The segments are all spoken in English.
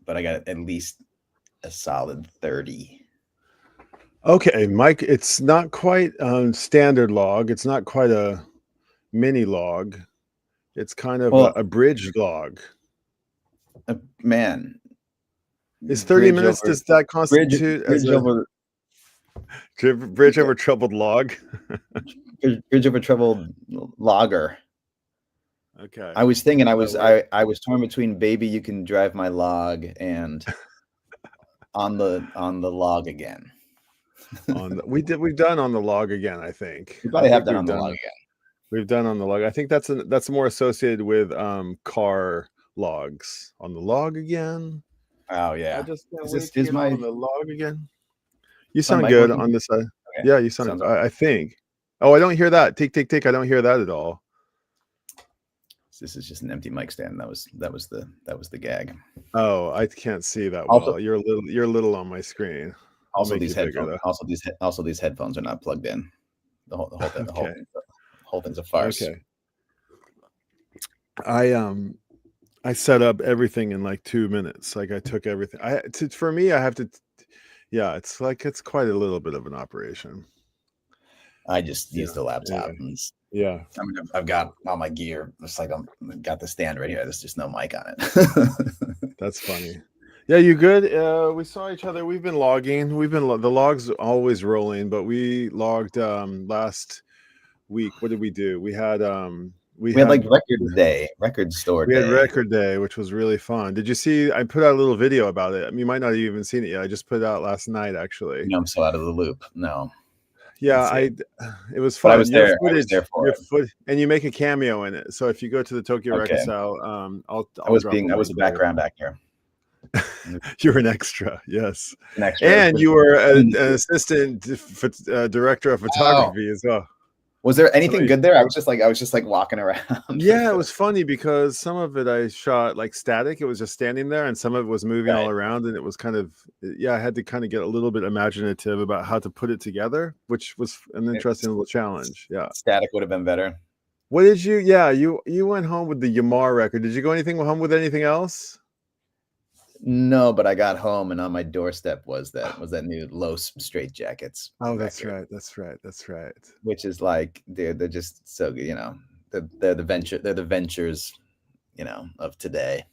but I got at least a solid 30. Okay, Mike, it's not quite standard log. It's not quite a mini log. It's kind of Well, a bridge log. Man, Is 30 minutes, over does that constitute as bridge a over bridge over troubled log? bridge over troubled logger. Okay. I was thinking I was torn between Baby You Can Drive My Log and on the log again. We've done on the log again, I think. We probably have done on the log again. We've done on the log. I think that's more associated with car logs. On the log again. Oh yeah. I just can't Is wait this to is get my on the log again. You is my sound mic good working? on this side. Okay. Yeah, you sound. I think. Oh, I don't hear that. Tick tick tick. I don't hear that at all. This is just an empty mic stand. That was the gag. Oh, I can't see that Also, well. You're a little on my screen. Also, these headphones. Also, these headphones are not plugged in. The whole thing. Okay. The whole thing's a farce. Okay. I set up everything in like 2 minutes. Like I took everything. For me, I have to. Yeah, it's quite a little bit of an operation. I just used the laptop. Yeah. I mean, I've got all my gear. It's like I've got the stand right here. There's just no mic on it. That's funny. Yeah, you good? We saw each other. We've been logging. The logs always rolling, but we logged last week. What did we do? We had like record store day. We had record day, which was really fun. Did you see? I put out a little video about it. I mean, you might not have even seen it yet. I just put it out last night, actually. No, I'm so out of the loop. No. Yeah, it was fun. I was there for it. And you make a cameo in it. So if you go to the Tokyo Reconcile, I was a background actor. You're an extra, yes. An extra. And you were an assistant director of photography as well. Was there anything good there? I was just like walking around. Yeah, it was funny because some of it I shot like static. It was just standing there, and some of it was moving all around, and it was kind of I had to kind of get a little bit imaginative about how to put it together, which was an interesting little challenge. Yeah, static would have been better. What did you? Yeah, you went home with the Yamar record. Did you go home with anything else? No, but I got home and on my doorstep was that new Los Straight Jackets. Oh, that's right. Which is like they're just so good, you know. They're the ventures, you know, of today.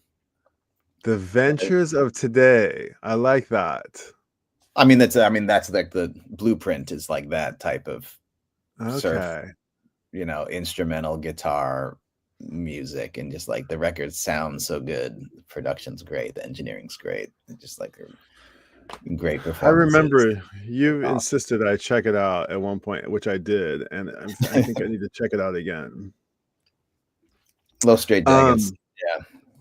The ventures of today. I like that. I mean that's like the blueprint is like that type of surf, you know, instrumental guitar music, and just like the record sounds so good, the production's great, the engineering's great, it's just like a great performance. I remember you insisted I check it out at one point, which I did, and I think I need to check it out again. Low Straight Jackets,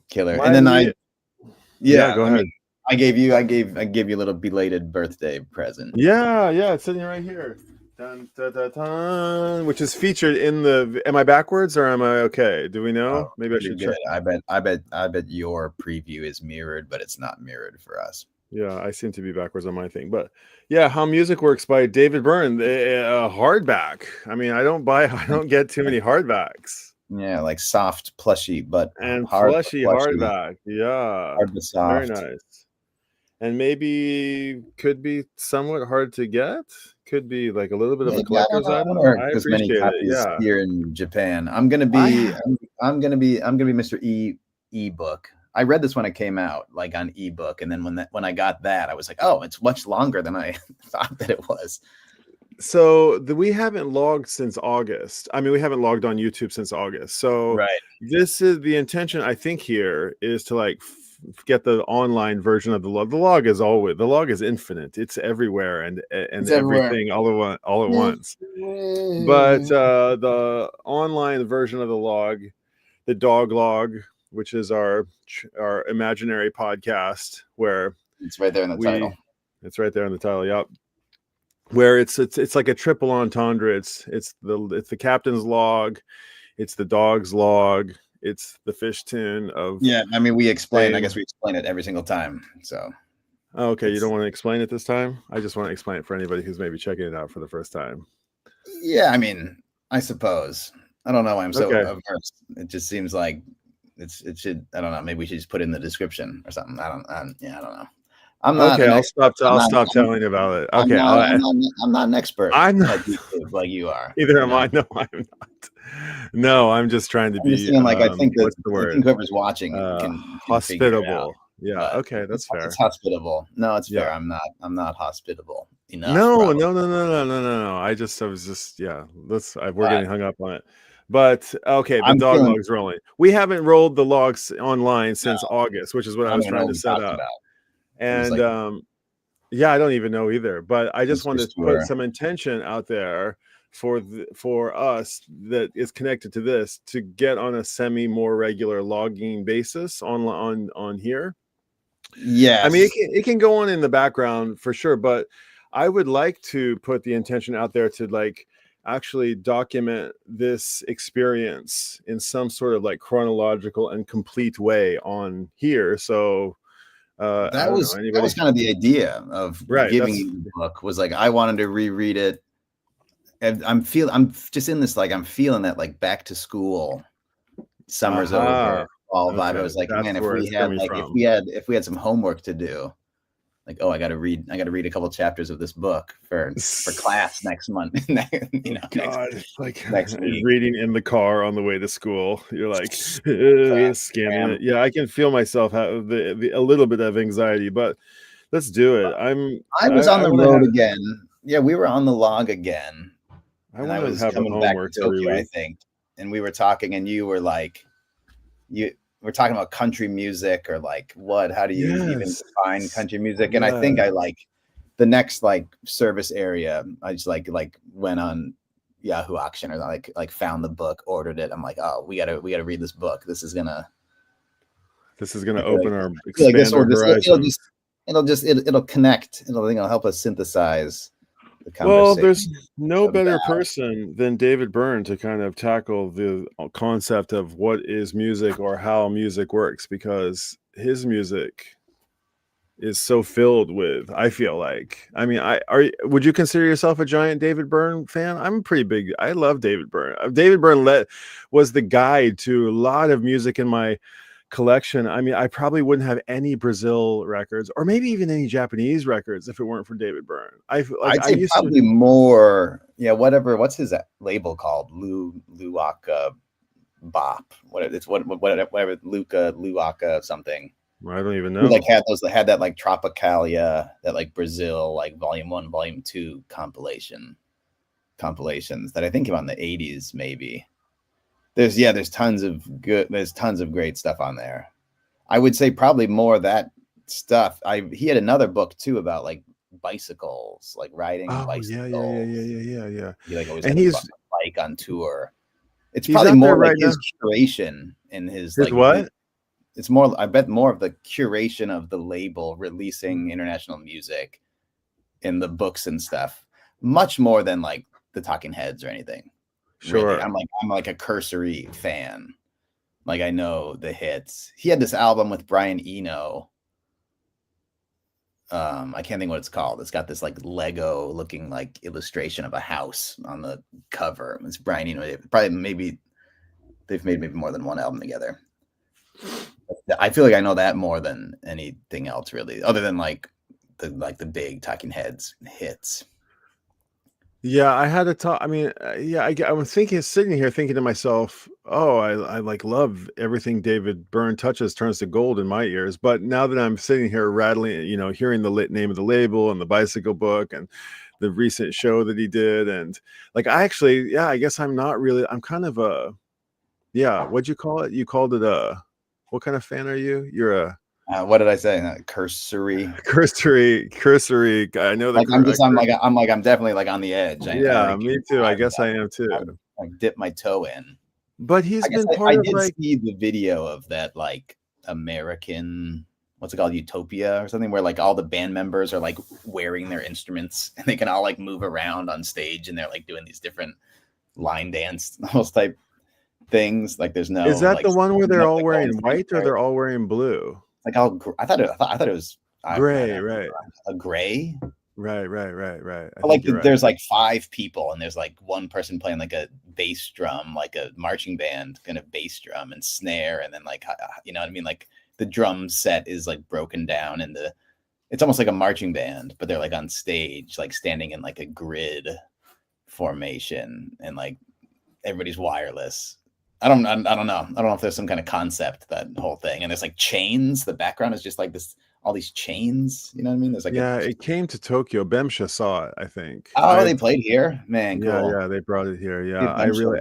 killer. And then go ahead. I gave you a little belated birthday present. Yeah, it's sitting right here. Dun, dun, dun, dun, which is featured in the. Am I backwards or am I okay? Do we know? Maybe I should check. I bet your preview is mirrored, but it's not mirrored for us. Yeah, I seem to be backwards on my thing, but yeah, How Music Works by David Byrne, a hardback. I mean, I don't get too many hardbacks. Yeah, like soft, plushy, but plushy hardback. Yeah, hard but soft. Very nice. And maybe could be somewhat hard to get. Could be like a little bit of a collector's item. I appreciate it. Here in Japan, I'm gonna be Mr. ebook. I read this when it came out, like on ebook, and then when I got that, I was like, oh, it's much longer than I thought that it was. So we haven't logged since August. I mean, we haven't logged on YouTube since August. So this is the intention. I think here is to like get the online version of the log. The log is infinite. It's everywhere and it's everything everywhere. all at once. But the online version of the log, the dog log, which is our imaginary podcast, where it's right there in the title. It's right there in the title. Yep. Where it's like a triple entendre. It's the captain's log, it's the dog's log, it's the Phish tune of. Yeah, I mean, I guess we explain it every single time. So. Okay, you don't want to explain it this time? I just want to explain it for anybody who's maybe checking it out for the first time. Yeah, I mean, I suppose. I don't know why I'm so averse. It just seems like it should, I don't know, maybe we should just put it in the description or something. I don't know. I'm not okay. I'll stop telling about it. Okay, I'm not an expert I'm not, at YouTube like you are. either You am know? I. No, I'm not. No, I'm just trying to I'm just be saying, like, I think what's the word? whoever's watching can figure it out. Hospitable. Yeah, But okay, that's fair. it's hospitable. No, it's Yeah. fair. I'm not hospitable enough, No, probably. no. I was just, yeah. We're getting hung up on it. But okay, the I'm dog feeling log's rolling. We haven't rolled the logs online since August, which is what I I don't was even know trying what to we set talked up. about. It was And like yeah, I don't even know either. But I just Mr. wanted to put Store. some intention out there for us that is connected to this to get on a semi more regular logging basis on here. Yes. I mean, it can go on in the background for sure, but I would like to put the intention out there to like actually document this experience in some sort of like chronological and complete way on here. So I don't know, that was anybody. kind of the idea of Right. giving you the book, was like I wanted to reread it. And I'm just in this, like, I'm feeling that, like, back to school, summer's over, fall vibe. I Okay. was like, That's man, where it's coming from. if we had some homework to do, like, oh, I got to read a couple chapters of this book for class next month. You know, God, it's like next week. reading in the car on the way to school. You're like scanning it. Yeah, I can feel myself have a little bit of anxiety, but let's do it. I was on I the want to road have again. Yeah, we were on the log again. I And want I to was have a coming back homework to every Tokyo, I week. think. And we were talking, and you were like, we're talking about country music, or like, how do you even define country music? And I think I like the next like service area, I just like went on Yahoo Auction, or like found the book, ordered it. I'm like, oh, we gotta read this book. This is gonna expand our horizons. It'll connect. It'll help us synthesize the conversation. Well, there's no better person than David Byrne to kind of tackle the concept of what is music or how music works, because his music is so filled with, I feel like, I mean, would you consider yourself a giant David Byrne fan? I'm pretty big. I love David Byrne. David Byrne was the guide to a lot of music in my collection. I mean, I probably wouldn't have any Brazil records, or maybe even any Japanese records, if it weren't for David Byrne. I'd say probably more. Yeah, whatever. What's his label called? Luaka Bop. Whatever. Luaka something. I don't even know. He like had that like Tropicalia, that like Brazil, like Volume 1, Volume 2 compilations that I think came out in the 80s, maybe. There's tons of great stuff on there. I would say probably more of that stuff. He had another book too about like bicycles, like riding bicycles. Yeah. He like always had a bike on tour. It's He's probably more like his curation and his like what? It's more, I bet, more of the curation of the label releasing international music in the books and stuff, much more than like the Talking Heads or anything. Sure. Really. I'm like a cursory fan. Like, I know the hits. He had this album with Brian Eno. I can't think what it's called. It's got this like Lego looking like illustration of a house on the cover. It's Brian Eno. They've made maybe more than one album together. I feel like I know that more than anything else, really, other than like the big Talking Heads hits. Yeah, I had to talk. I mean, I was sitting here thinking to myself, oh, I like love everything David Byrne touches turns to gold in my ears. But now that I'm sitting here rattling, hearing the name of the label and the bicycle book and the recent show that he did, and like, I guess I'm not really. I'm kind of what'd you call it? You called it what kind of fan are you? You're a what did I say? Cursory. I know the. I'm definitely like on the edge. Me too. I guess I am too. I dip my toe in. But he's been part of like. I did see the video of that like American, what's it called, Utopia or something, where like all the band members are like wearing their instruments and they can all like move around on stage, and they're like doing these different line dance almost type things. Like, there's no. Is that like, the one where they're all wearing white, or they're all wearing blue? Like, I thought it was gray, right? A gray. Right. Like there's like 5 people, and there's like one person playing like a bass drum, like a marching band kind of bass drum and snare, and then like, you know what I mean? Like the drum set is like broken down into, it's almost like a marching band, but they're like on stage, like standing in like a grid formation, and like everybody's wireless. I don't know. I don't know if there's some kind of concept, that whole thing. And there's like chains. The background is just like this, all these chains. You know what I mean? There's like it came to Tokyo. Bemsha saw it, I think. Oh, they played here, man. Cool. Yeah, they brought it here. Yeah, Dude, I really.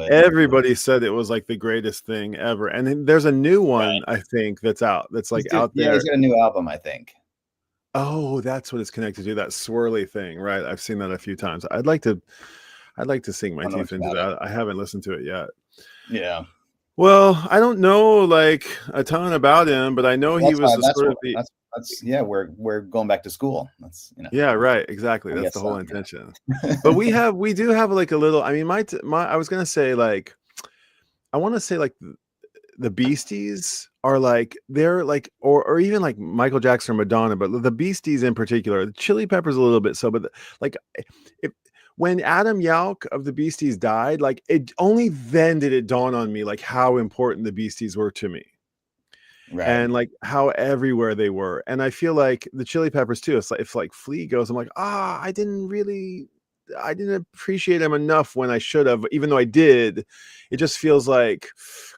Everybody said it was like the greatest thing ever. And then there's a new one, I think, that's out. That's like out there. Yeah, he's got a new album, I think. Oh, that's what it's connected to. That swirly thing, right? I've seen that a few times. I'd like to sink my teeth into that. I haven't listened to it yet. Yeah. Well, I don't know like a ton about him, but I know he was the sort of the. Yeah, we're going back to school. That's, you know. Yeah, right. Exactly. That's the whole intention. But we do have like a little. I mean, my I was gonna say like, I want to say like the Beasties are like, they're like, or even like Michael Jackson or Madonna, but the Beasties in particular, the Chili Peppers a little bit so, but like when Adam Yauch of the Beasties died, like it only then did it dawn on me like how important the Beasties were to me. Right. And like how everywhere they were. And I feel like the Chili Peppers too, it's like, if like Flea goes, I'm like, I didn't appreciate them enough when I should have, even though I did. It just feels like,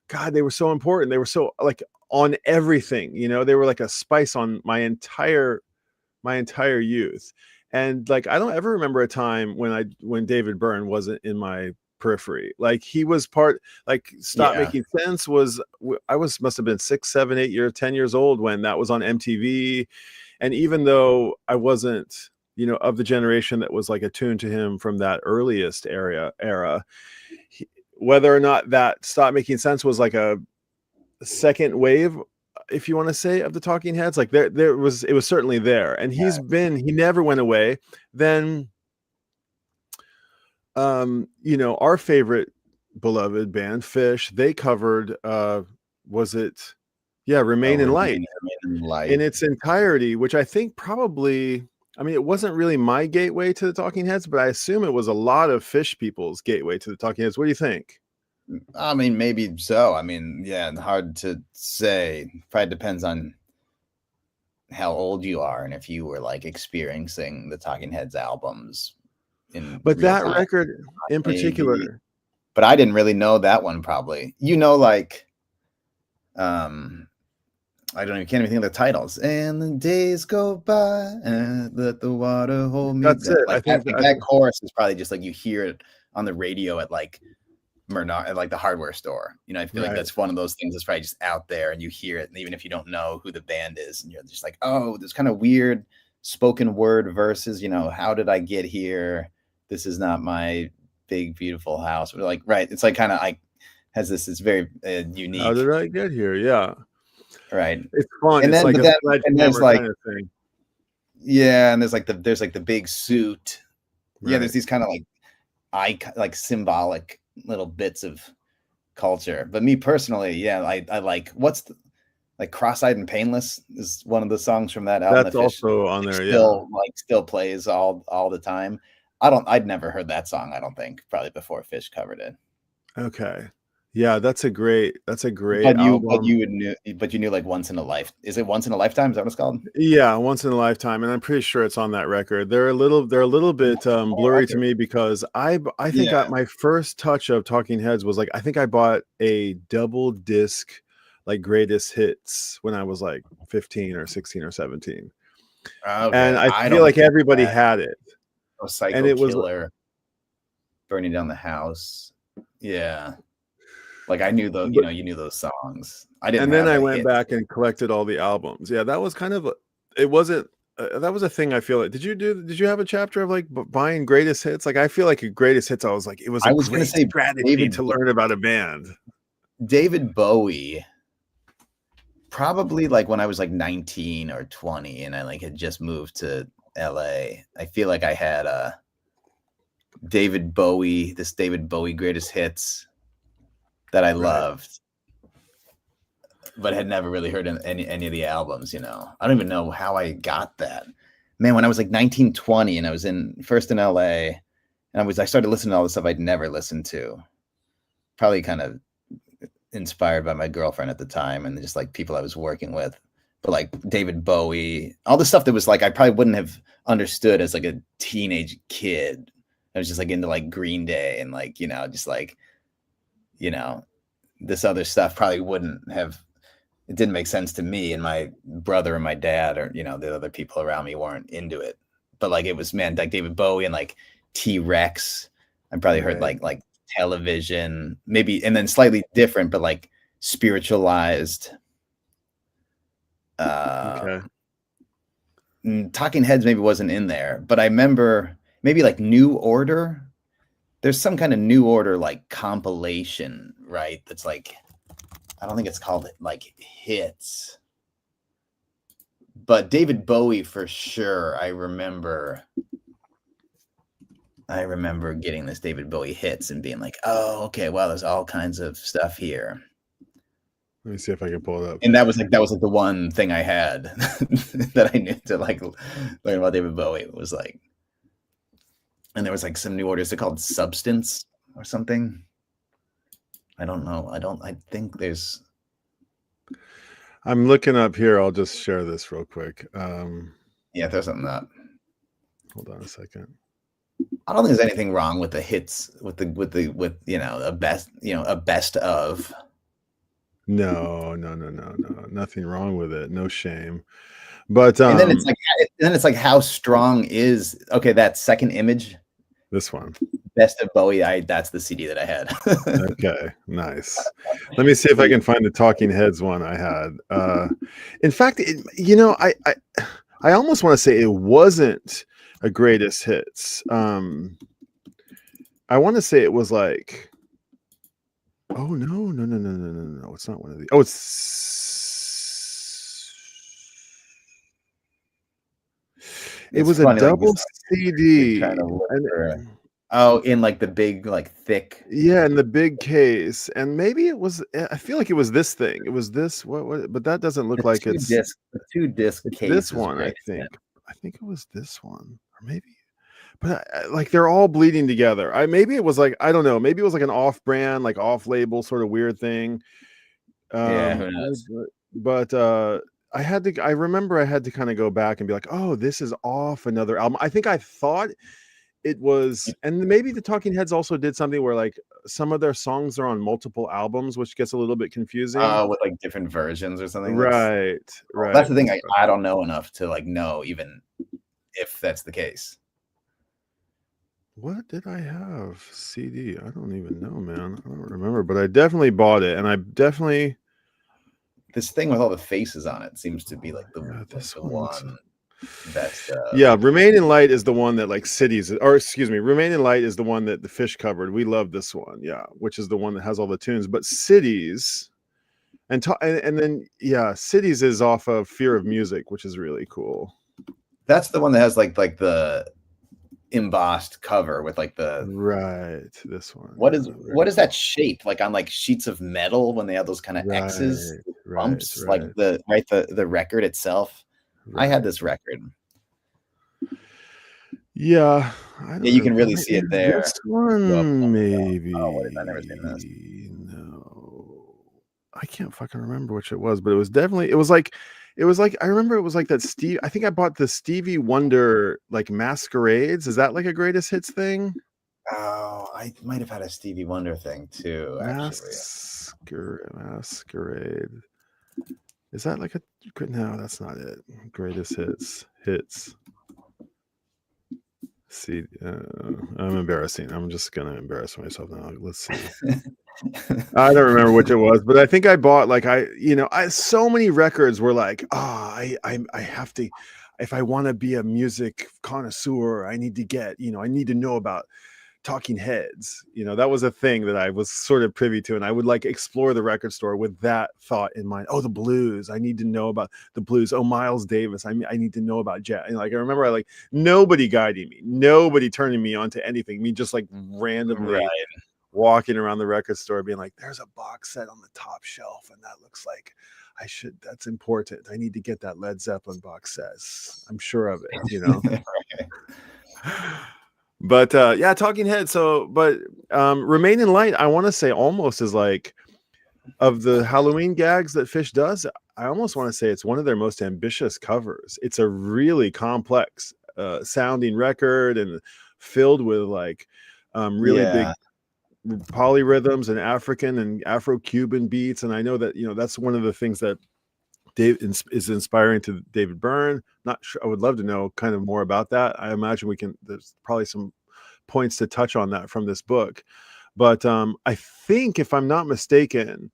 God, they were so important. They were so like on everything, you know, they were like a spice on my entire youth. And like, I don't ever remember a time when David Byrne wasn't in my periphery. Like he was part, like Stop Making Sense was, must have been 6, 7, 8 years, 10 years old when that was on MTV. And even though I wasn't, you know, of the generation that was like attuned to him from that earliest era, whether or not that Stop Making Sense was like a second wave, if you want to say, of the Talking Heads, like it was certainly there, and he never went away. Then you know, our favorite beloved band Phish, they covered Remain in Light in its entirety, which I think probably, I mean, it wasn't really my gateway to the Talking Heads, but I assume it was a lot of Phish people's gateway to the Talking Heads. What do you think? I mean, maybe so. I mean, yeah, hard to say. Probably depends on how old you are and if you were like experiencing the Talking Heads albums but that time. Record in particular. Maybe. But I didn't really know that one probably. You know, like I can't even think of the titles. And the days go by and let the water hold me. That's it. Like, I think that chorus is probably just like you hear it on the radio at like at like the hardware store. You know, I feel like that's one of those things that's probably just out there and you hear it, and even if you don't know who the band is, and you're just like, oh, there's kind of weird spoken word verses, you know, how did I get here? This is not my big beautiful house. But like, right, it's like kind of like has this, it's very unique. How did I get here? Yeah. Right. It's fun. And it's then, like and there's like, kind of thing. Yeah, and there's like the big suit. Right. Yeah, there's these kind of like symbolic little bits of culture. But me personally, yeah, I like like Cross-Eyed and Painless is one of the songs from that album. That's also on there. Still plays all the time. I'd never heard that song, I don't think, probably before Phish covered it. Okay. Yeah, that's a great but album. But you knew like Once in a Life. Is it Once in a Lifetime? Is that what it's called? Yeah, Once in a Lifetime, and I'm pretty sure it's on that record. They're a little bit blurry to me because I think my first touch of Talking Heads was like, I think I bought a double disc like greatest hits when I was like 15 or 16 or 17. Okay. And I feel like everybody had it. Psycho and it Killer, was Burning Down the House. Yeah. Like I knew those, you knew those songs. I didn't. And then I went back and collected all the albums. Yeah, that was kind of it wasn't. That was a thing. I feel like. Did you have a chapter of like buying greatest hits? Like I feel like a greatest hits. I was like, it was. I was going to say strategy to learn about a band. David Bowie. Probably like when I was like 19 or 20, and I like had just moved to LA. I feel like I had David Bowie greatest hits that I loved, but had never really heard any of the albums, you know. I don't even know how I got that. Man, when I was like 19, 20, and I was first in LA, And I started listening to all the stuff I'd never listened to. Probably kind of inspired by my girlfriend at the time and just like people I was working with. But like David Bowie, all the stuff that was like I probably wouldn't have understood as like a teenage kid. I was just like into like Green Day and like, just like, this other stuff probably wouldn't have, it didn't make sense to me, and my brother and my dad or, the other people around me weren't into it. But like it was, man, like David Bowie and like T-Rex. I probably heard like Television, maybe, and then slightly different, but like spiritualized. Okay. Talking Heads maybe wasn't in there, but I remember maybe like New Order. There's some kind of New Order like compilation, right? That's like, I don't think it's called like Hits, but David Bowie for sure. I remember getting this David Bowie Hits and being like, oh, okay, well, there's all kinds of stuff here. Let me see if I can pull it up. And that was like the one thing I had that I knew to like learn about David Bowie. It was like, and there was like some New Orders. They're called Substance or something. I don't know. I think there's. I'm looking up here. I'll just share this real quick. Yeah, there's something up. Hold on a second. I don't think there's anything wrong with the hits with a best of. No, nothing wrong with it. No shame. But and then it's like how strong is that second image? This one. Best of Bowie. That's the CD that I had. Okay, nice. Let me see if I can find the Talking Heads one I had. In fact, I almost want to say it wasn't a greatest hits. I want to say it was like, oh no, it's not one of these. Oh, it was a double CD. In like the big, like thick. Yeah, in the big case. And maybe it was, I feel like it was this thing. It was this, what but that doesn't look like it's the 2-disc case. This one, I think. I think it was this one. Or maybe, but like they're all bleeding together. Maybe it was like, I don't know, maybe it was like an off-brand, like off-label sort of weird thing. Yeah, who knows? But I remember I had to kind of go back and be like, oh, this is off another album. I think I thought it was, and maybe the Talking Heads also did something where like some of their songs are on multiple albums, which gets a little bit confusing. With like different versions or something. Right. That's the thing. I don't know enough to like know even if that's the case. What did I have? CD? I don't even know, man. I don't remember, but I definitely bought it, and I definitely. This thing with all the faces on it seems to be like the one. Yeah, Remain in Light is the one that like Cities, or excuse me, Remain in Light is the one that the Phish covered. We love this one, yeah, which is the one that has all the tunes. But Cities, and then Cities is off of Fear of Music, which is really cool. That's the one that has like the embossed cover with like the this one. What is that shape like on like sheets of metal when they have those kind of X's bumps like the record itself? I had this record. Yeah, you can really see it there. This one, maybe. Oh, I've never seen this. No, I can't fucking remember which it was, but it was definitely. It was like I remember it was like that Steve. I think I bought the Stevie Wonder like Masquerades. Is that like a greatest hits thing? Oh, I might have had a Stevie Wonder thing too. Actually, Masquerade. Is that like a? No, that's not it. Greatest hits. See, I'm embarrassing. I'm just gonna embarrass myself now. Let's see. I don't remember which it was, but I think I bought like so many records were like, I have to, if I want to be a music connoisseur, I need to get, I need to know about Talking Heads. That was a thing that I was sort of privy to, and I would like explore the record store with that thought in mind. Oh, the blues, I need to know about the blues. Oh, Miles Davis, I need to know about jazz. And like I remember, nobody guiding me, nobody turning me on to anything. Me just like randomly walking around the record store, being like, "There's a box set on the top shelf, and that looks like that's important. I need to get that Led Zeppelin box set. I'm sure of it." But yeah, Talking Heads. So, but Remain in Light, I want to say almost is like, of the Halloween gags that Phish does, I almost want to say it's one of their most ambitious covers. It's a really complex sounding record and filled with like really big polyrhythms and African and Afro-Cuban beats. And I know that, that's one of the things that Dave is inspiring to David Byrne. Not sure. I would love to know kind of more about that. I imagine there's probably some points to touch on that from this book. But I think, if I'm not mistaken,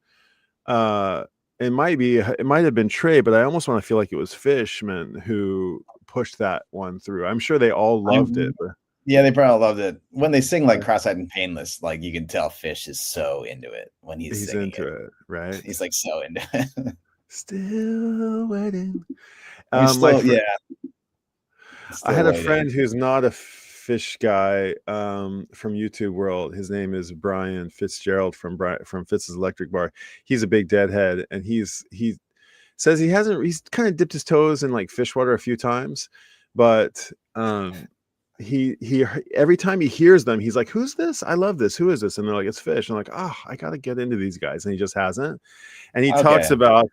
it might have been Trey, but I almost want to feel like it was Fishman who pushed that one through. I'm sure they all loved it. But... yeah, they probably loved it. When they sing like Cross-Eyed and Painless, like you can tell Phish is so into it when he's singing into it, right? He's like so into it. Still waiting. I had a friend who's not a Phish guy from YouTube world. His name is Brian Fitzgerald from Fitz's Electric Bar. He's a big Deadhead, and he says he's kind of dipped his toes in like Phish water a few times, but he every time he hears them, he's like, "Who's this? I love this. Who is this?" And they're like, "It's Phish." And I'm like, "Oh, I got to get into these guys," and he just hasn't. And he talks about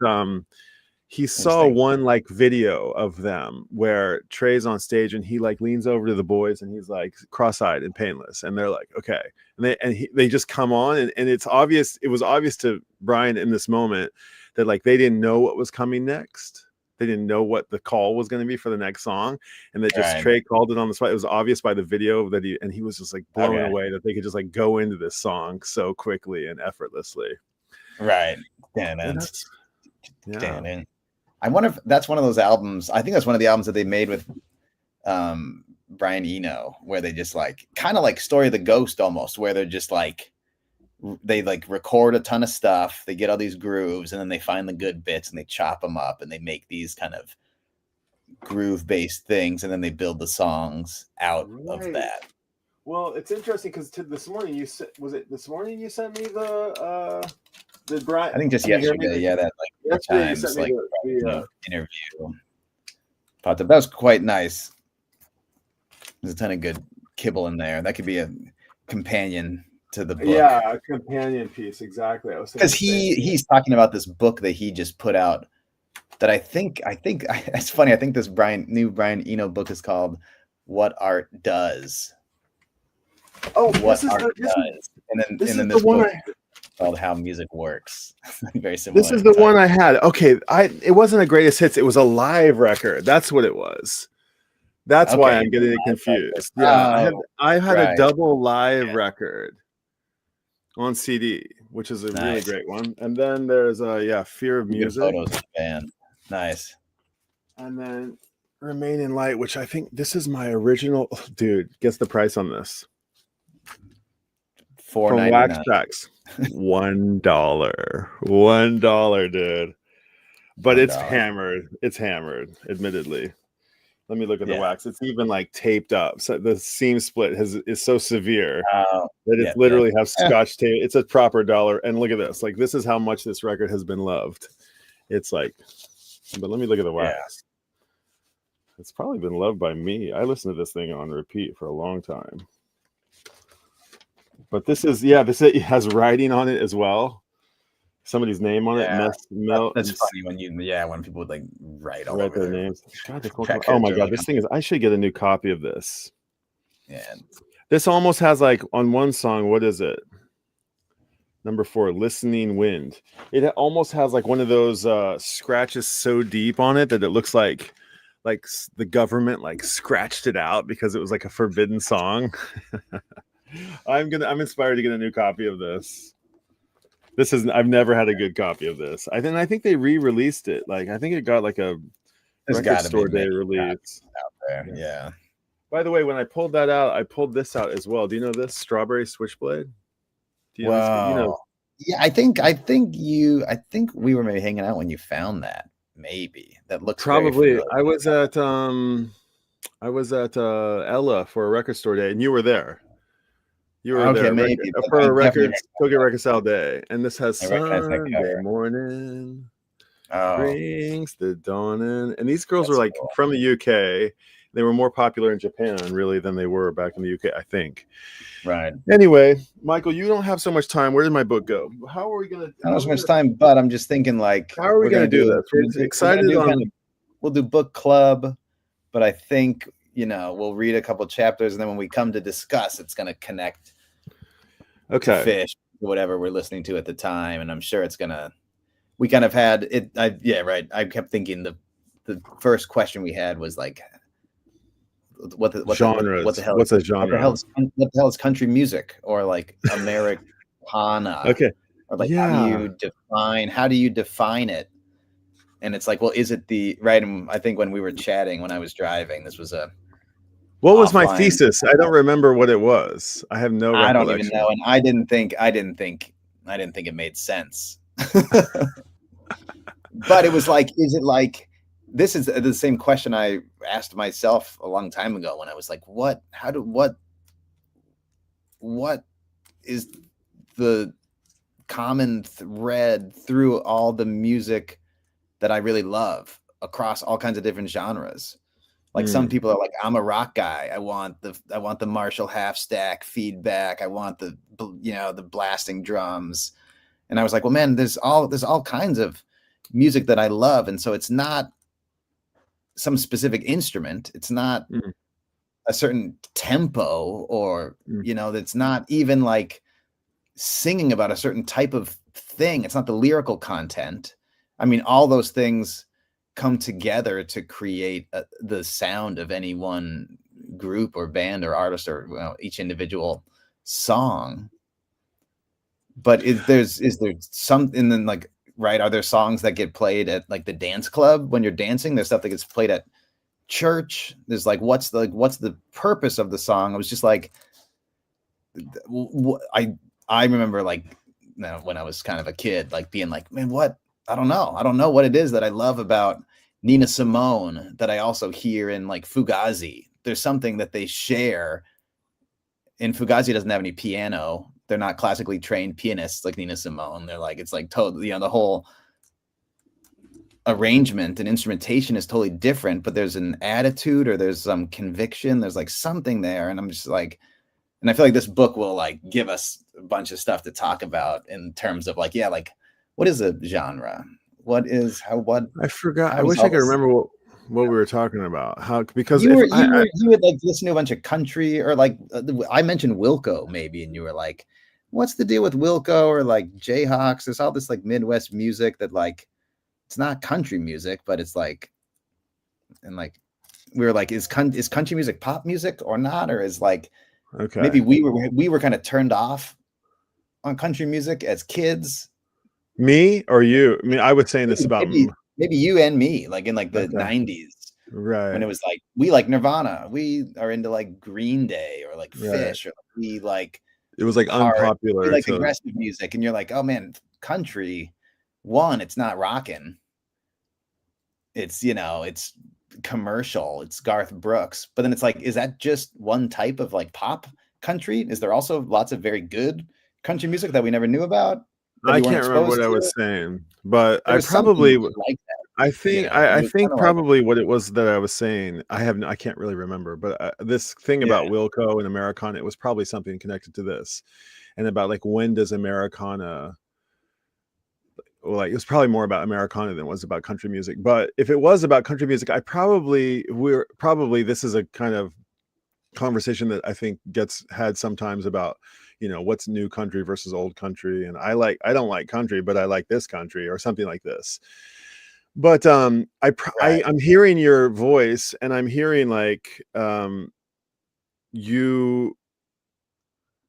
he saw one like video of them where Trey's on stage and he like leans over to the boys and he's like Cross-Eyed and Painless, and they're like, okay, and they just come on, and it's obvious. It was obvious to Brian in this moment that like they didn't know what was coming next. They didn't know what the call was going to be for the next song, and that just Trey called it on the spot. It was obvious by the video that he was just like blown away that they could just like go into this song so quickly and effortlessly. Right. Damn it. I wonder if that's one of those albums. I think that's one of the albums that they made with Brian Eno, where they just like kind of like Story of the Ghost almost, where they're just like they like record a ton of stuff, they get all these grooves, and then they find the good bits and they chop them up and they make these kind of groove based things, and then they build the songs out of that. Well, it's interesting because this morning you sent me the Brian. I think just yesterday, that like times like the interview popped up. That was quite nice. There's a ton of good kibble in there. That could be a companion to the book. Yeah, a companion piece, exactly. Because he's talking about this book that he just put out. That I think it's funny. I think this new Brian Eno book is called "What Art Does." Oh, what art does, and then this book called "How Music Works." Very similar. This is the one I had. Okay, it wasn't a greatest hits. It was a live record. That's what it was. That's why I'm getting it confused. Yeah, I had a double live record on CD, which is a really great one. And then there's Fear of Music. Photos of the band. Nice. And then Remain in Light, which I think this is my original. Dude, guess the price on this. From Wax Tracks. $1. $1, dude. But it's hammered. It's hammered, admittedly. Let me look at the wax. It's even like taped up. So the seam split is so severe that it literally has scotch tape. It's a proper dollar. And look at this. Like, this is how much this record has been loved. It's like, but let me look at the wax. It's probably been loved by me. I listened to this thing on repeat for a long time. But this it has writing on it as well. Somebody's name on it. That's funny when people would like write their names. God, oh my God, this thing is. I should get a new copy of this. Yeah, this almost has like on one song. What is it? Number 4, Listening Wind. It almost has like one of those scratches so deep on it that it looks like the government like scratched it out because it was like a forbidden song. I'm inspired to get a new copy of this. I've never had a good copy of this. I think they re-released it. Like, I think it got like a record store day release out there. Yeah. By the way, when I pulled that out, I pulled this out as well. Do you know this Strawberry Switchblade? Do you know? Yeah, I think we were maybe hanging out when you found that. Maybe that looks probably. I was at Ella for a record store day, and you were there. You were there maybe for a record style day, and this has Sunday morning brings the dawn in, and these girls were like from the UK. They were more popular in Japan, really, than they were back in the UK, I think. Right. Anyway, Michael, you don't have so much time. Where did my book go? How are we gonna? Not as much time, but I'm just thinking, like, how are we gonna do this? We're excited we'll do book club, but I think, you know, we'll read a couple chapters, and then when we come to discuss, it's gonna connect to Phish, whatever we're listening to at the time, and I'm sure it's gonna. We kind of had it. Right. I kept thinking the first question we had was like, what the genres? What the hell? What's a genre? What the hell is country music, or like Americana? Okay. Or like, how do you define it? And it's like, well, is it the right? And I think when we were chatting, when I was driving, this was what was my thesis? I don't remember what it was. I have no recollection. I don't even know, and I didn't think it made sense. But it was like, is it like, this is the same question I asked myself a long time ago when I was like, what is the common thread through all the music that I really love across all kinds of different genres? Like, some people are like, I'm a rock guy. I want the Marshall half stack feedback. I want the blasting drums. And I was like, well, man, there's all kinds of music that I love. And so it's not some specific instrument. It's not a certain tempo, or, it's not even like singing about a certain type of thing. It's not the lyrical content. I mean, all those things come together to create the sound of any one group or band or artist, or each individual song. But is there something, then, like, right, are there songs that get played at like the dance club when you're dancing? There's stuff that gets played at church. There's like, what's the purpose of the song? I was just like, I remember, like, when I was kind of a kid, like being like, man, what? I don't know what it is that I love about Nina Simone that I also hear in like Fugazi. There's something that they share. And Fugazi doesn't have any piano. They're not classically trained pianists like Nina Simone. They're like, it's like totally, the whole arrangement and instrumentation is totally different, but there's an attitude, or there's some conviction. There's like something there. And I'm just like, and I feel like this book will like give us a bunch of stuff to talk about in terms of like, like, what is a genre? I forgot. I wish I could remember what we were talking about. How, because you would like listen to a bunch of country, or like I mentioned Wilco maybe, and you were like, what's the deal with Wilco, or like Jayhawks? There's all this like Midwest music that, like, it's not country music, but it's like, and like we were like, is country music pop music or not? Or is like, maybe we were kind of turned off on country music as kids. Me or you? I mean, I was saying this about maybe you and me, like in like the 90s, right? When it was like, we like Nirvana, we are into like Green Day, or like Phish, or we like, it was like unpopular, like aggressive music, and you're like, oh man, country, it's not rocking. It's, it's commercial, it's Garth Brooks. But then it's like, is that just one type of like pop country? Is there also lots of very good country music that we never knew about? I can't remember what I was saying, but I probably like that. I think probably what it was that I was saying. I can't really remember, but this thing about Wilco and Americana, it was probably something connected to this, and about like, when does Americana, like, it was probably more about Americana than it was about country music. But if it was about country music, this is a kind of conversation that I think gets had sometimes about, what's new country versus old country. And I don't like country, but I like this country, or something like this. But I'm hearing your voice, and I'm hearing like, you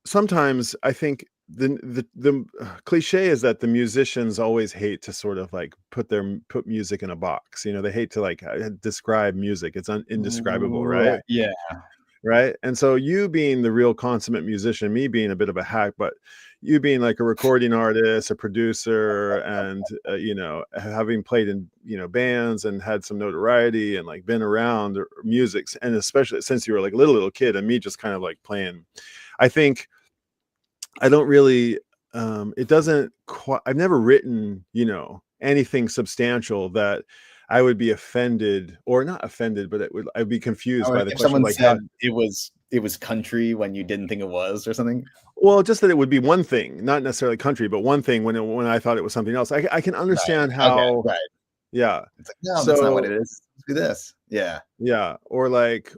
sometimes, I think the cliche is that the musicians always hate to sort of like put music in a box. They hate to like describe music. It's indescribable, right? Yeah. Right. And so, you being the real consummate musician, me being a bit of a hack, but you being like a recording artist, a producer, and having played in bands and had some notoriety, and like been around music, and especially since you were like a little kid, and me just kind of like playing, I think I don't really it doesn't quite, I've never written anything substantial that I would be offended, or not offended, but I'd be confused by the if question. someone Like, said it was country when you didn't think it was, or something. Well, just that it would be one thing, not necessarily country, but one thing when I thought it was something else. I can understand how, right. Yeah. It's like, no, that's not what it is. Let's do this. Yeah. Yeah. Or like,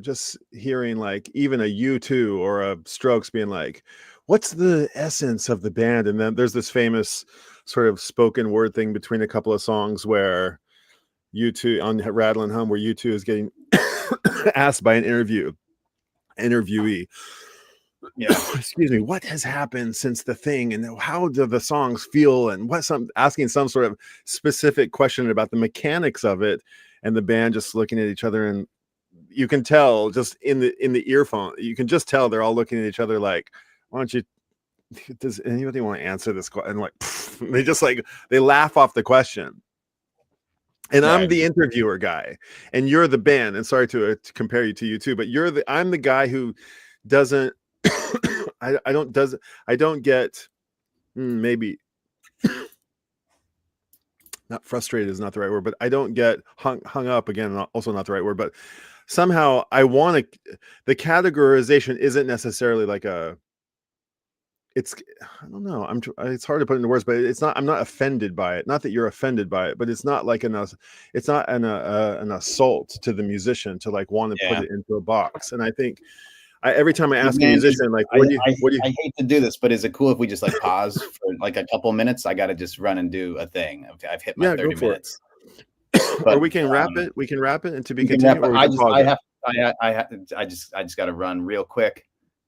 just hearing like even a U2 or a Strokes being like, what's the essence of the band? And then there's this famous sort of spoken word thing between a couple of songs where U2 on Rattle and Hum, where U2 is getting asked by an interviewee, excuse me, what has happened since the thing, and how do the songs feel, and asking some sort of specific question about the mechanics of it, and the band just looking at each other, and you can tell just in the earphone, you can just tell they're all looking at each other like, why don't you, does anybody want to answer this question? And like, they just like, they laugh off the question. And I'm the interviewer guy, and you're the band. And sorry to compare you to U2, but I'm the guy who doesn't I don't get maybe not frustrated is not the right word, but I don't get hung up, again, also not the right word, but somehow I want to, the categorization isn't necessarily like I don't know, it's hard to put into words, but I'm not offended by it. Not that you're offended by it, but it's not like it's not an assault to the musician to like want to put it into a box. And I think every time I ask a musician, like, what do you? I hate to do this, but is it cool if we just like pause for like a couple minutes? I got to just run and do a thing. I've hit my 30 minutes. Or we can wrap it. We can wrap it and to be continued. I just got to run real quick.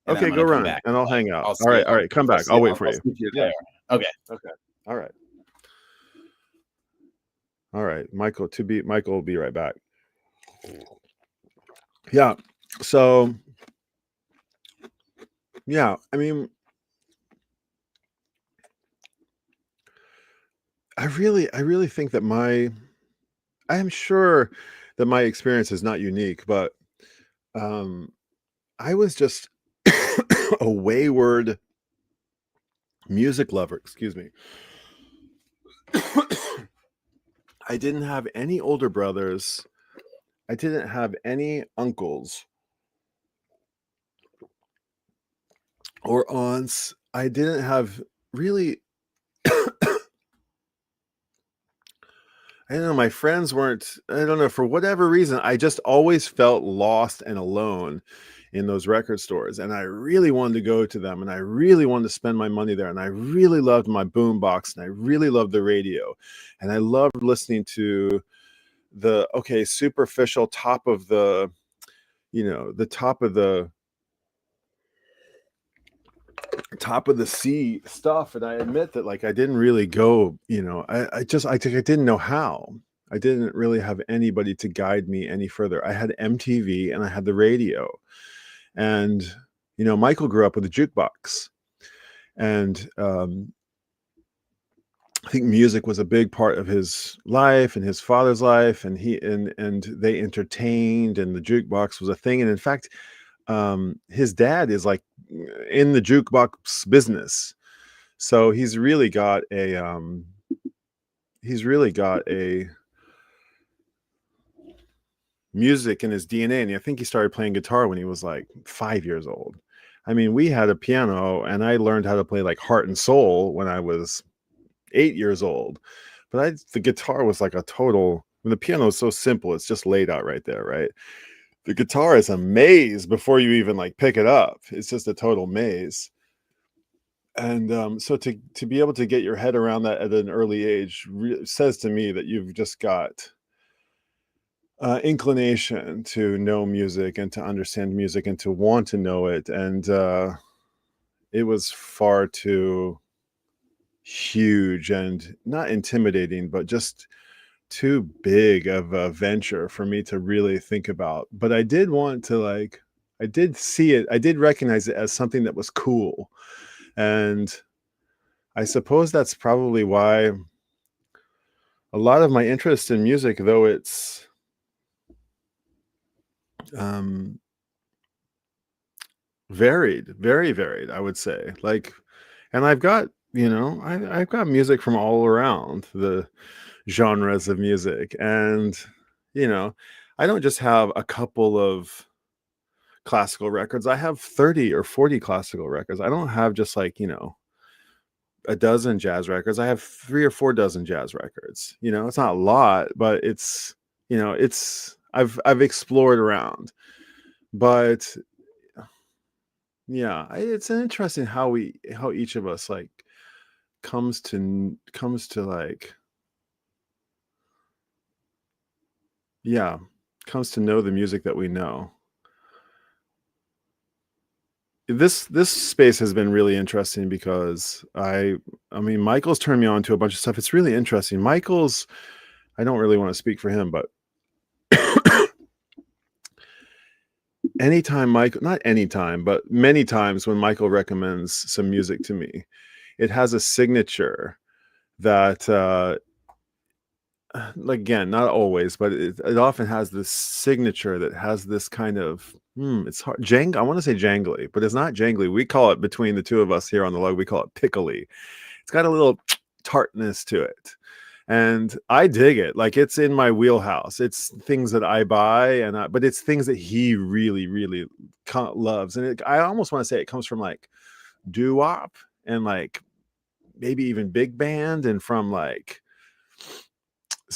Okay, go run, and I'll hang out. All right, come back. I'll wait for you. Yeah. Okay. All right. Michael will be right back. Yeah. So. Yeah, I mean, I really think that I am sure that my experience is not unique, but I was just a wayward music lover. Excuse me. I didn't have any older brothers. I didn't have any uncles or aunts. I didn't have really. I don't know, my friends weren't, I don't know, for whatever reason, I just always felt lost and alone in those record stores. And I really wanted to go to them, and I really wanted to spend my money there. And I really loved my boombox, and I really loved the radio. And I loved listening to the, superficial top of the sea stuff. And I admit that, like, I didn't really go, I didn't know how. I didn't really have anybody to guide me any further. I had MTV and I had the radio, and Michael grew up with a jukebox, and I think music was a big part of his life and his father's life, and they entertained, and the jukebox was a thing. And in fact, his dad is like in the jukebox business, so he's really got a music in his DNA. And I think he started playing guitar when he was like 5 years old. I mean, we had a piano, and I learned how to play like Heart and Soul when I was 8 years old. But the guitar was like a total. The piano is so simple; it's just laid out right there, right? The guitar is a maze before you even like pick it up. It's just a total maze. And so to be able to get your head around that at an early age says to me that you've just got inclination to know music and to understand music and to want to know it. And it was far too huge and not intimidating, but just too big of a venture for me to really think about. But I did want to I did see it. I did recognize it as something that was cool. And I suppose that's probably why a lot of my interest in music, though it's varied, very varied, I would say. Like, and I've got, I've got music from all around genres of music. And, you know, I don't just have a couple of classical records. I have 30 or 40 classical records. I don't have just like, you know, a dozen jazz records. I have 3 or 4 dozen jazz records. You know, it's not a lot, but it's, you know, it's I've explored around. But yeah, it's interesting how each of us like comes to like, yeah, comes to know the music that we know. This space has been really interesting because I mean, Michael's turned me on to a bunch of stuff. It's really interesting. Michael's, I don't really want to speak for him, but anytime Michael, not anytime, but many times when Michael recommends some music to me, it has a signature that again, not always, but it often has this signature that has this kind of it's hard I want to say jangly, but it's not jangly. We call it, between the two of us here on the log, we call it pickly. It's got a little tartness to it, and I dig it. Like, it's in my wheelhouse. It's things that I buy, but it's things that he really, really loves. And I almost want to say it comes from like doo-wop and like maybe even big band, and from like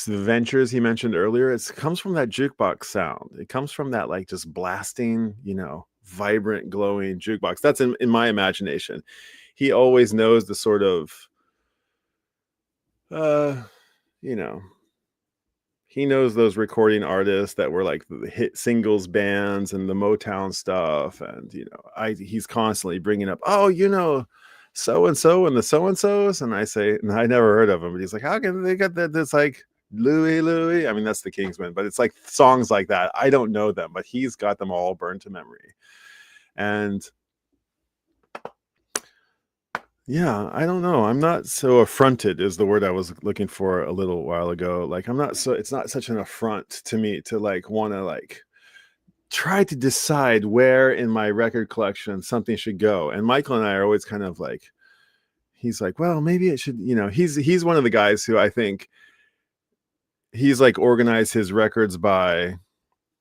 the ventures he mentioned earlier. It comes from that jukebox sound. It comes from that like just blasting, you know, vibrant, glowing jukebox. That's in my imagination. He always knows the sort of you know, he knows those recording artists that were like the hit singles bands and the Motown stuff. And, you know, he's constantly bringing up, oh, you know, so-and-so and the so-and-sos. And I say, and I never heard of them, but he's like, how can they get that? That's like Louie. I mean, that's the Kingsmen, but it's like songs like that. I don't know them, but he's got them all burned to memory. And yeah, I don't know. I'm not so affronted is the word I was looking for a little while ago. Like, it's not such an affront to me to like want to like try to decide where in my record collection something should go. And Michael and I are always kind of like, he's like, well, maybe it should, you know, he's one of the guys who I think he's like organized his records by,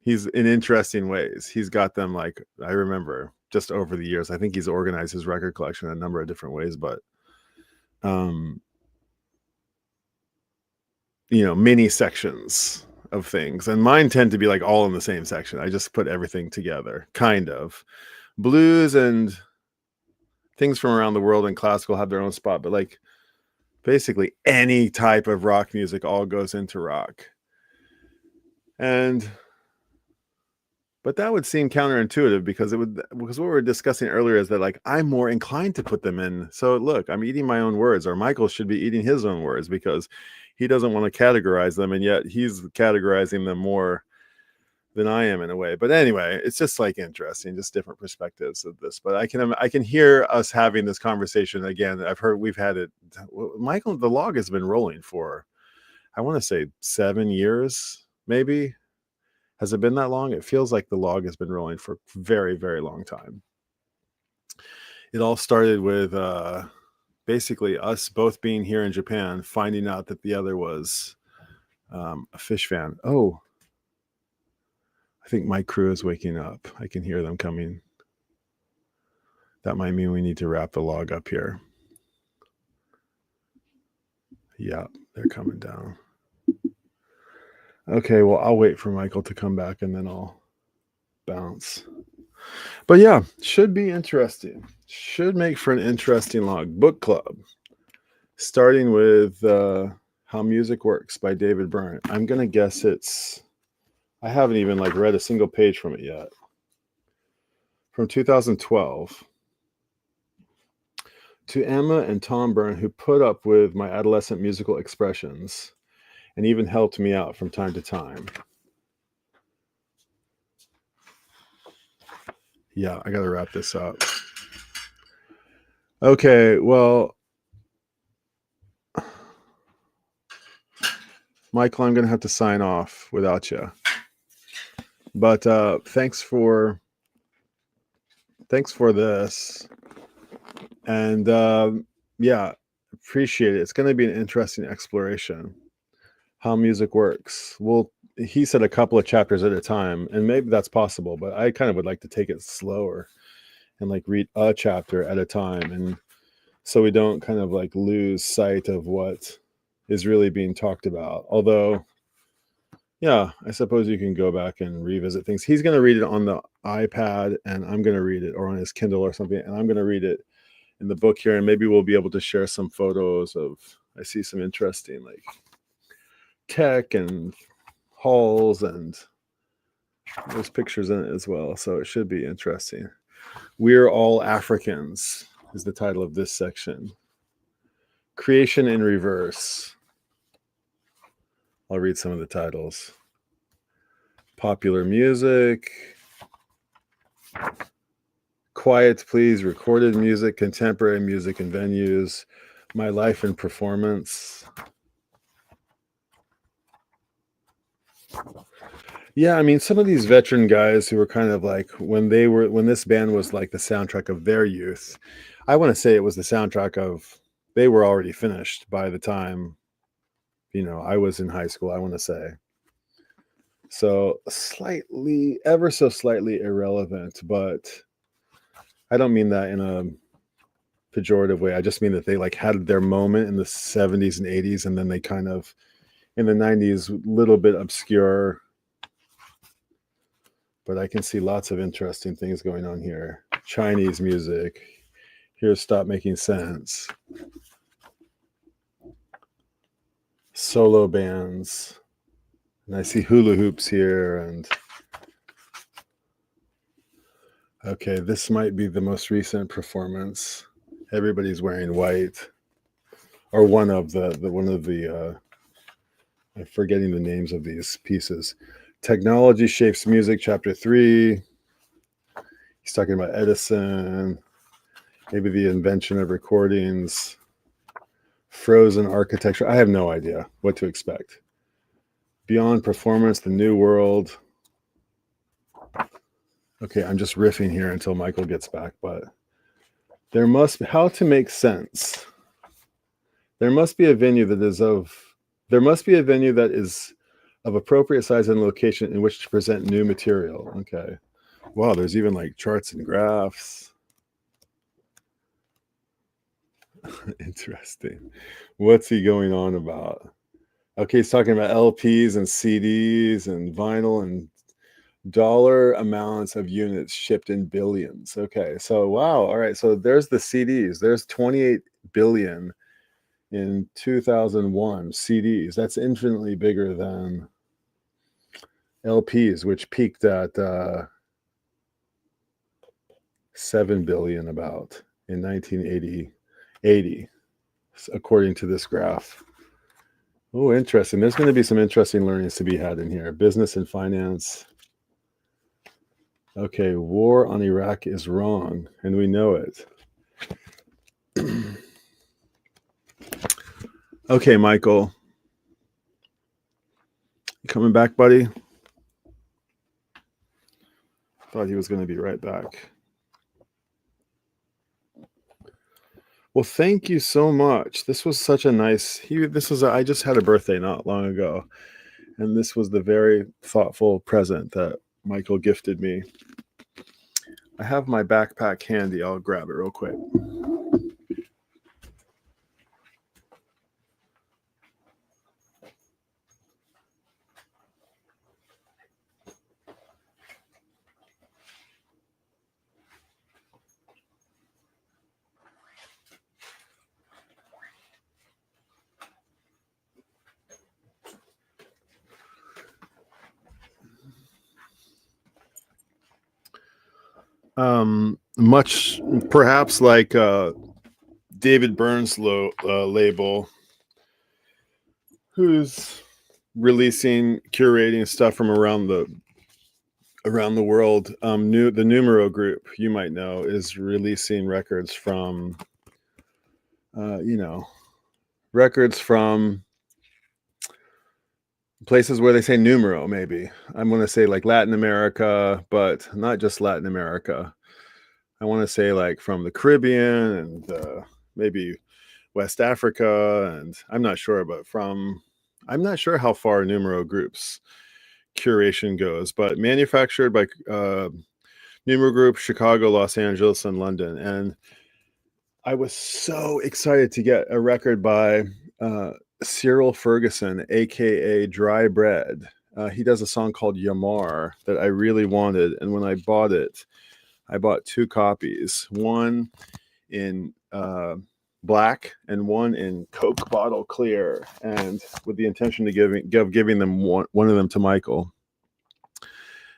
he's in interesting ways. He's got them like, I remember just over the years, I think he's organized his record collection in a number of different ways, but you know, mini sections of things. And mine tend to be like all in the same section. I just put everything together, kind of. Blues and things from around the world and classical have their own spot, but like basically any type of rock music all goes into rock. But that would seem counterintuitive because what we were discussing earlier is that like I'm more inclined to put them in. So look, I'm eating my own words, or Michael should be eating his own words because he doesn't want to categorize them, and yet he's categorizing them more than I am in a way. But anyway, it's just like interesting, just different perspectives of this. But I can hear us having this conversation again. We've had it. Michael, the log has been rolling for, I want to say 7 years, maybe. Has it been that long? It feels like the log has been rolling for a very, very long time. It all started with basically us both being here in Japan, finding out that the other was a Phish fan. Oh, I think my crew is waking up. I can hear them coming. That might mean we need to wrap the log up here. Yeah, they're coming down. Okay, well, I'll wait for Michael to come back and then I'll bounce. But yeah, should be interesting. Should make for an interesting log. Book club. Starting with How Music Works by David Byrne. I'm going to guess I haven't even like read a single page from it yet. From 2012. To Emma and Tom Byrne, who put up with my adolescent musical expressions and even helped me out from time to time. Yeah, I got to wrap this up. Okay, well, Michael, I'm going to have to sign off without you. But thanks for this. And yeah, appreciate it. It's going to be an interesting exploration. how music works. Well, he said a couple of chapters at a time, and maybe that's possible, but I kind of would like to take it slower and like read a chapter at a time, and so we don't kind of like lose sight of what is really being talked about. Although, yeah, I suppose you can go back and revisit things. He's going to read it on the iPad, and I'm going to read it, or on his Kindle or something, and I'm going to read it in the book here, and maybe we'll be able to share some photos of, I see some interesting like tech and halls, and there's pictures in it as well, so it should be interesting. We're All Africans is the title of this section. Creation in Reverse. I'll read some of the titles. Popular music. Quiet Please, recorded music, contemporary music and venues. My life and performance. Yeah, I mean, some of these veteran guys who were kind of like when this band was like the soundtrack of their youth, I want to say it was the soundtrack of, they were already finished by the time, I was in high school, I want to say. So slightly, ever so slightly irrelevant, but I don't mean that in a pejorative way. I just mean that they like had their moment in the 70s and 80s, and then they kind of, in the 90s, a little bit obscure. But I can see lots of interesting things going on here. Chinese music. Here's Stop Making Sense. Solo bands. And I see hula hoops here. And okay, this might be the most recent performance. Everybody's wearing white. Or one of the I'm forgetting the names of these pieces. Technology Shapes Music, Chapter 3. He's talking about Edison, maybe the invention of recordings, frozen architecture. I have no idea what to expect. Beyond Performance, The New World. Okay, I'm just riffing here until Michael gets back, but there must be, how to make sense. There must be a venue that is of appropriate size and location in which to present new material. Okay. Wow, there's even like charts and graphs. Interesting. What's he going on about? Okay, he's talking about LPs and CDs and vinyl and dollar amounts of units shipped in billions. Okay, so wow. All right, so there's the CDs. There's 28 billion in 2001 CDs. That's infinitely bigger than LPs, which peaked at 7 billion about in 1980, according to this graph. Oh, interesting. There's going to be some interesting learnings to be had in here. Business and finance. Okay, war on Iraq is wrong, and we know it. Okay, Michael. You coming back, buddy? Thought he was going to be right back. Well, thank you so much. This was such a nice, I just had a birthday not long ago, and this was the very thoughtful present that Michael gifted me. I have my backpack handy. I'll grab it real quick. Much perhaps like David Byrne's label, who's releasing, curating stuff from around the world. The Numero Group, you might know, is releasing records from records from places where they say numero. Maybe I'm going to say like Latin America, but not just Latin America. I want to say like from the Caribbean and maybe West Africa, and I'm not sure, but from, I'm not sure how far Numero Group's curation goes, but manufactured by Numero Group, Chicago, Los Angeles, and London. And I was so excited to get a record by Cyril Ferguson, aka Dry Bread. He does a song called Yamar that I really wanted, and when I bought it, I bought 2 copies, one in black and one in Coke bottle clear, and with the intention of giving them one of them to Michael.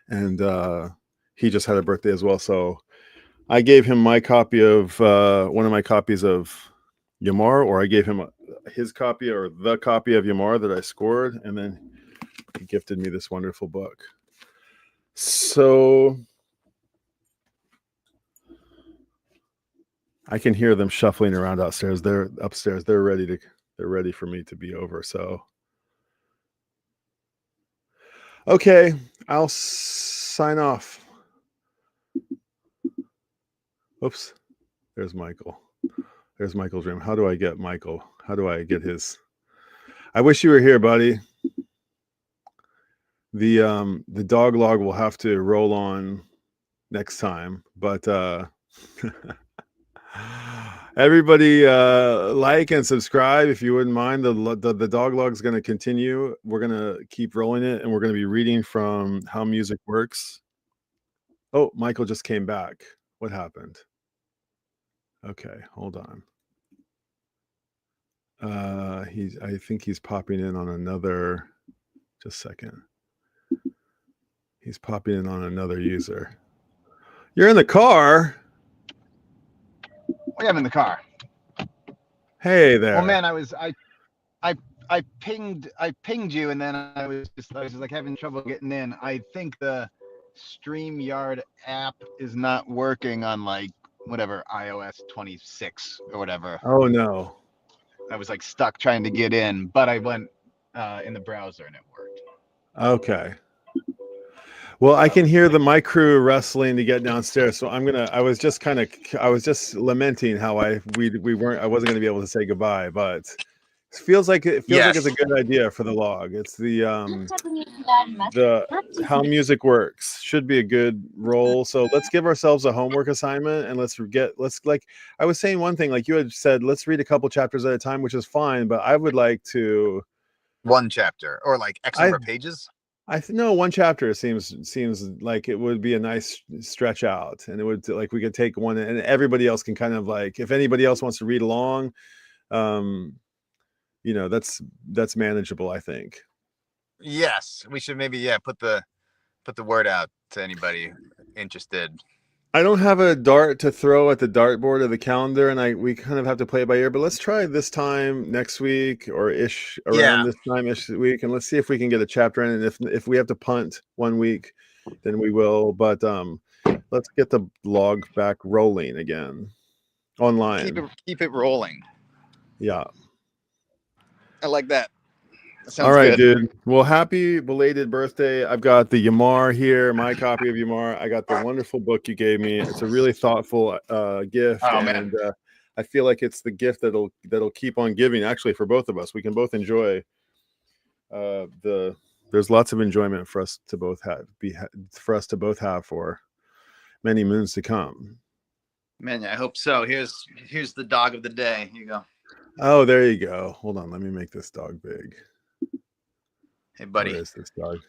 And he just had a birthday as well, so I gave him my copy of one of my copies of Yamar, or I gave him his copy or the copy of Yamar that I scored, and then he gifted me this wonderful book. So I can hear them shuffling around upstairs. They're upstairs. They're ready for me to be over. So okay, I'll sign off. Oops, there's Michael. There's Michael's room. How do I get Michael? How do I get his? I wish you were here, buddy. The dog log will have to roll on next time, but everybody like and subscribe if you wouldn't mind. The dog log is going to continue. We're going to keep rolling it, and we're going to be reading from How Music Works. Oh, Michael just came back. What happened? Okay, hold on. I think he's popping in on another. Just a second. He's popping in on another user. You're in the car. Yeah, I'm in the car. Hey there. Well, man, I pinged you, and then I was just like having trouble getting in. I think the StreamYard app is not working on like whatever iOS 26 or whatever. Oh no. I was like stuck trying to get in, but I went in the browser and it worked. Okay. Well, I can hear my crew wrestling to get downstairs, so I was just lamenting how I wasn't going to be able to say goodbye, but it feels like it's a good idea for the log. It's the How Music Works should be a good role. So let's give ourselves a homework assignment, and let's like I was saying one thing, like you had said, let's read a couple chapters at a time, which is fine, but I would like to one chapter or like X number of pages. No, one chapter seems like it would be a nice stretch out, and it would like we could take one, and everybody else can kind of like, if anybody else wants to read along, that's manageable, I think. Yes, we should maybe put the word out to anybody interested. I don't have a dart to throw at the dartboard of the calendar, and we kind of have to play it by ear. But let's try this time next week, or around this time this week, and let's see if we can get a chapter in. And if we have to punt 1 week, then we will. But let's get the log back rolling again online. Keep it rolling. Yeah, I like that. All right, dude. Well, happy belated birthday. I've got the Yamar here, my copy of Yamar. I got the wonderful book you gave me. It's a really thoughtful gift. And I feel like it's the gift that'll keep on giving, actually, for both of us. We can both enjoy there's lots of enjoyment for us to both have for many moons to come. Man, I hope so. Here's the dog of the day. Here you go. Oh, there you go. Hold on, let me make this dog big. Hey, buddy. Where is this dog?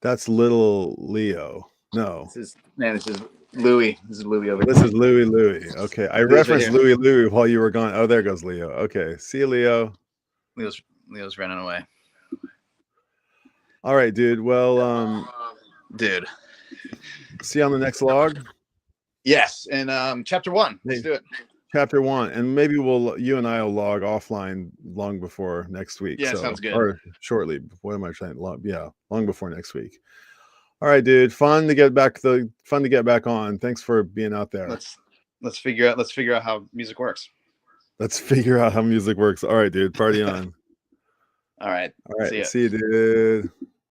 That's little Leo. No. This is Louie. This is Louie over here. This is Louie. Okay. I referenced Louie while you were gone. Oh, there goes Leo. Okay. See you, Leo. Leo's running away. All right, dude. Well, dude. See you on the next log. Yes. And chapter 1. Let's do it. Chapter 1, and maybe you and I will log offline long before next week. Yeah, sounds good. Or shortly. What am I saying? Long before next week. All right, dude. Fun to get back on. Thanks for being out there. Let's figure out how music works. Let's figure out how music works. All right, dude. Party on. All right. See you, dude.